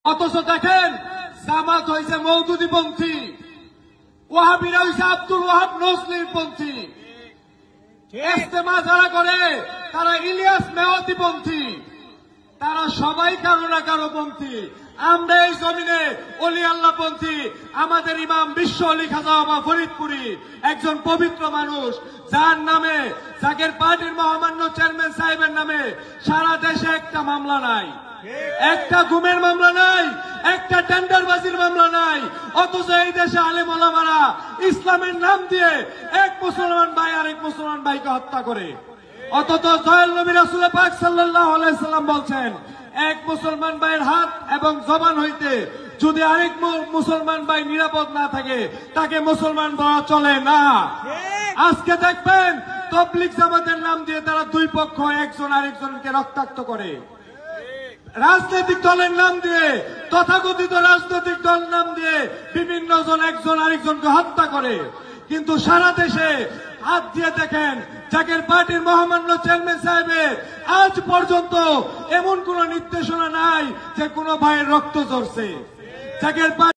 অথচ দেখেন জামাত হয়েছে মওদুদীপন্থী, ওয়াহাবিরা হয়েছে আব্দুল ওয়াহাব নজলির পন্থী, ইস্তেমা যারা করে তারা ইলিয়াস মেওয়াতিপন্থী, তারা সবাই কারো না কারো পন্থী। আমরা এই জমিনে অলি আল্লাহ পন্থী। আমাদের ইমাম বিশ্ব অলি খাজা বাবা ফরিদপুরি একজন পবিত্র মানুষ, যার নামে জাকের পার্টির মহামান্য চেয়ারম্যান সাহেবের নামে সারা দেশে একটা মামলা নাই, একটা গুমের মামলা নাই, একটা টেন্ডারবাজির মামলা নাই। অথচ এই দেশে আলেম ওলামারা ইসলামের নাম দিয়ে এক মুসলমান ভাই আরেক মুসলমান ভাইকে হত্যা করে। অথচ দয়াল নবী রাসূল পাক সাল্লাল্লাহু আলাইহি সাল্লাম বলছেন, এক মুসলমান ভাইয়ের হাত এবং জবান হইতে যদি আরেক মুসলমান ভাই নিরাপদ না থাকে তাকে মুসলমান বলা চলে না। আজকে দেখবেন তাবলীগ জামাতের নাম দিয়ে তারা দুই পক্ষ একজন আরেকজনকে রক্তাক্ত করে, রাজনৈতিক দলের নাম দিয়ে, তথাকথিত রাজনৈতিক দল নাম দিয়ে বিভিন্ন জন একজন আরেকজনকে হত্যা করে। কিন্তু সারা দেশে হাত দিয়ে দেখেন জাকের পার্টির মহামান্য চেয়ারম্যান সাহেবের আজ পর্যন্ত এমন কোন নির্দেশনা নাই যে কোন ভাইয়ের রক্ত ঝরছে। জাকের